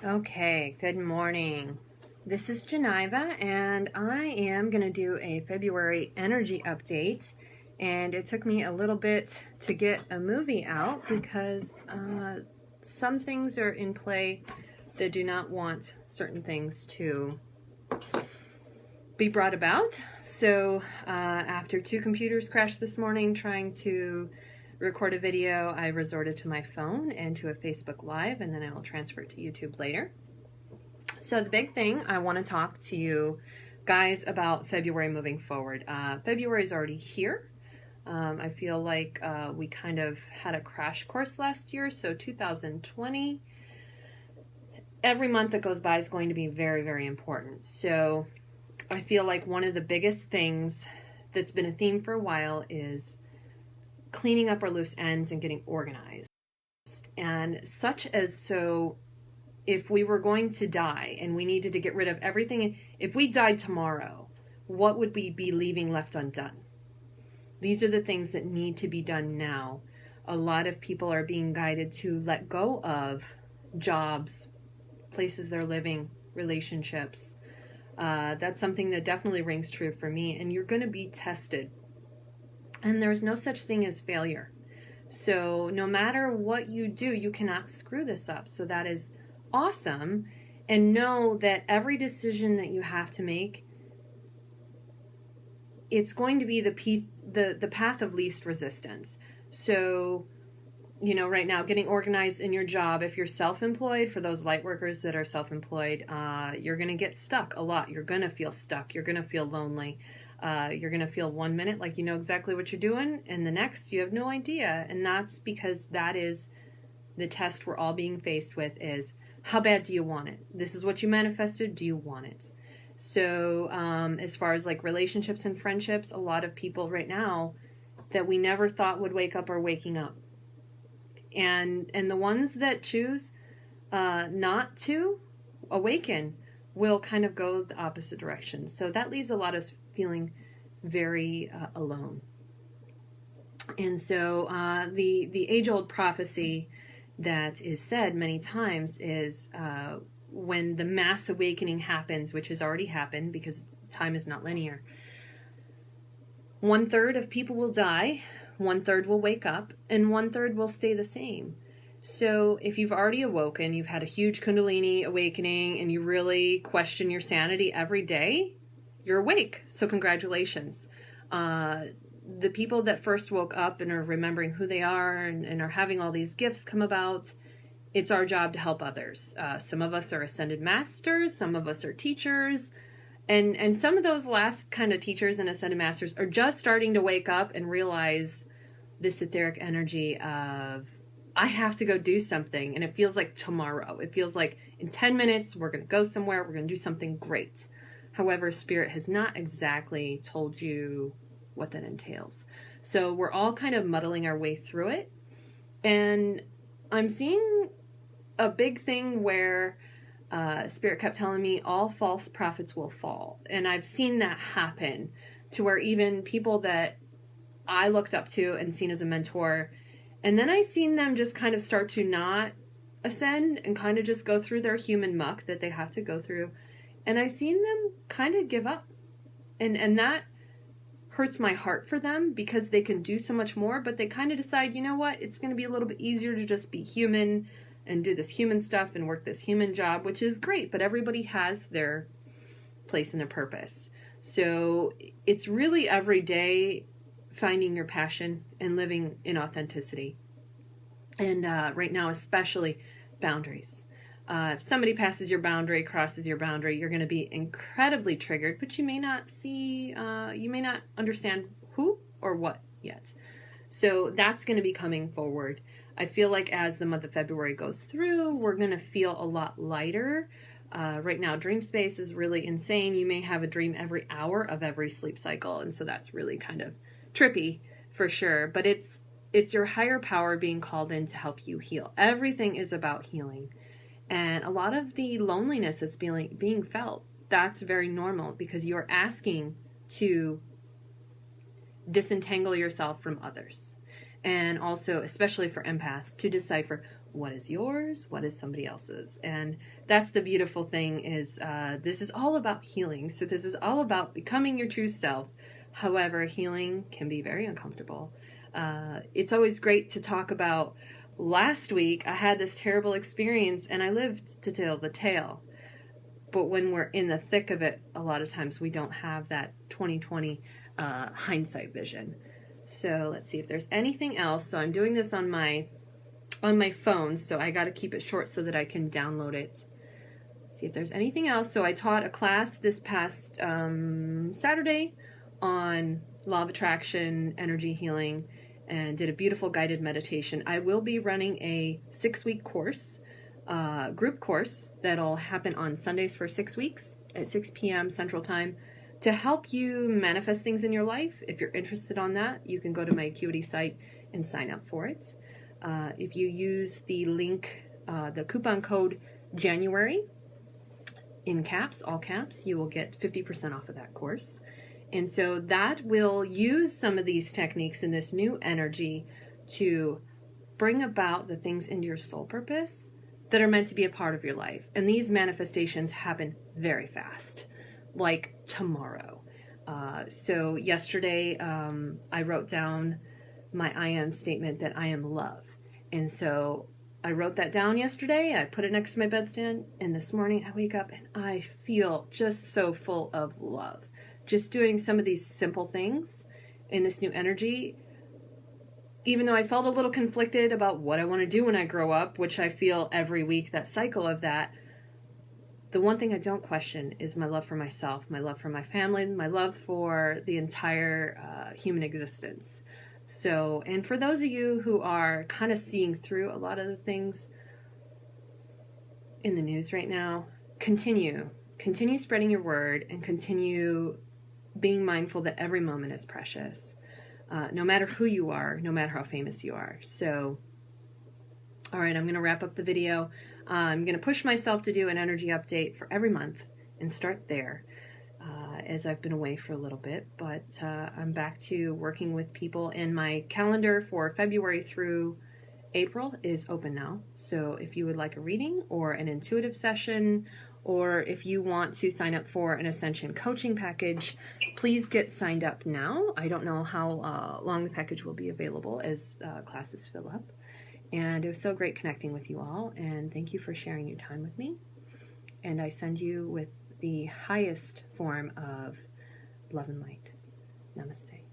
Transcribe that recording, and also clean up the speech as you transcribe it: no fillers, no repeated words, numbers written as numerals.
Okay, good morning. This is Geneva, and I am going to do a February energy update. And it took me a little bit to get a movie out because some things are in play that do not want certain things to be brought about. So after two computers crashed this morning trying to record a video, I resorted to my phone and to a Facebook Live, and then I will transfer it to YouTube later. So the big thing I want to talk to you guys about February moving forward. February is already here. I feel like we kind of had a crash course last year, so 2020, every month that goes by is going to be very, very important. So I feel like one of the biggest things that's been a theme for a while is cleaning up our loose ends and getting organized. And such as so, if we were going to die and we needed to get rid of everything, if we died tomorrow, what would we be leaving left undone? These are the things that need to be done now. A lot of people are being guided to let go of jobs, places they're living, relationships. That's something that definitely rings true for me. And you're going to be tested. And there's no such thing as failure. So no matter what you do, you cannot screw this up. So that is awesome. And know that every decision that you have to make, it's going to be the path of least resistance. So, right now, getting organized in your job, if you're self-employed, for those light workers that are self-employed, you're going to get stuck a lot. You're going to feel stuck. You're going to feel lonely. You're going to feel 1 minute like you know exactly what you're doing, and the next you have no idea. And that's because that is the test we're all being faced with is, how bad do you want it? This is what you manifested. Do you want it? So as far as like relationships and friendships, a lot of people right now that we never thought would wake up are waking up. And the ones that choose not to awaken will kind of go the opposite direction. So that leaves a lot of us feeling very alone. And so the age-old prophecy that is said many times is when the mass awakening happens, which has already happened because time is not linear, 1/3 of people will die, 1/3 will wake up, and 1/3 will stay the same. So if you've already awoken, you've had a huge Kundalini awakening, and you really question your sanity every day, you're awake. So congratulations. The people that first woke up and are remembering who they are and are having all these gifts come about, it's our job to help others. Some of us are ascended masters, some of us are teachers, and some of those last kind of teachers and ascended masters are just starting to wake up and realize this etheric energy of, I have to go do something, and it feels like tomorrow. It feels like in 10 minutes, we're going to go somewhere, we're going to do something great. However, Spirit has not exactly told you what that entails. So we're all kind of muddling our way through it. And I'm seeing a big thing where Spirit kept telling me all false prophets will fall. And I've seen that happen to where even people that I looked up to and seen as a mentor, and then I seen them just kind of start to not ascend and kind of just go through their human muck that they have to go through. And I seen them kind of give up. And that hurts my heart for them because they can do so much more, but they kind of decide, you know what, it's going to be a little bit easier to just be human and do this human stuff and work this human job, which is great, but everybody has their place and their purpose. So it's really every day finding your passion and living in authenticity. And right now, especially boundaries. If somebody passes your boundary, crosses your boundary, you're going to be incredibly triggered, but you may not understand who or what yet. So that's going to be coming forward. I feel like as the month of February goes through, we're going to feel a lot lighter. Right now, dream space is really insane. You may have a dream every hour of every sleep cycle, and so that's really kind of trippy for sure. But it's your higher power being called in to help you heal. Everything is about healing. And a lot of the loneliness that's being felt, that's very normal because you're asking to disentangle yourself from others. And also, especially for empaths, to decipher What is yours? What is somebody else's? And that's the beautiful thing is this is all about healing. So this is all about becoming your true self. However, healing can be very uncomfortable. It's always great to talk about last week I had this terrible experience and I lived to tell the tale. But when we're in the thick of it, a lot of times we don't have that 2020 hindsight vision. So let's see if there's anything else. So I'm doing this on my phone, so I got to keep it short so that I can download it. Let's see if there's anything else. So I taught a class this past Saturday on law of attraction, energy healing, and did a beautiful guided meditation. I will be running a 6-week course, group course, that'll happen on Sundays for 6 weeks at 6 p.m. Central Time to help you manifest things in your life. If you're interested on that, you can go to my Acuity site and sign up for it. If you use the link, the coupon code January, in caps, all caps, you will get 50% off of that course. And so that will use some of these techniques in this new energy to bring about the things into your soul purpose that are meant to be a part of your life. And these manifestations happen very fast, like tomorrow. So yesterday, I wrote down my I am statement that I am love. And so I wrote that down yesterday. I put it next to my bedstand. And this morning I wake up and I feel just so full of love. Just doing some of these simple things in this new energy, even though I felt a little conflicted about what I want to do when I grow up, which I feel every week, that cycle of that, the one thing I don't question is my love for myself, my love for my family, my love for the entire human existence. So, and for those of you who are kind of seeing through a lot of the things in the news right now, continue spreading your word and continue being mindful that every moment is precious, no matter who you are, no matter how famous you are. So, all right, I'm going to wrap up the video. I'm going to push myself to do an energy update for every month and start there, as I've been away for a little bit. But I'm back to working with people, and my calendar for February through April is open now. So if you would like a reading or an intuitive session, or if you want to sign up for an Ascension coaching package, please get signed up now. I don't know how long the package will be available as classes fill up. And it was so great connecting with you all, and thank you for sharing your time with me. And I send you with the highest form of love and light. Namaste.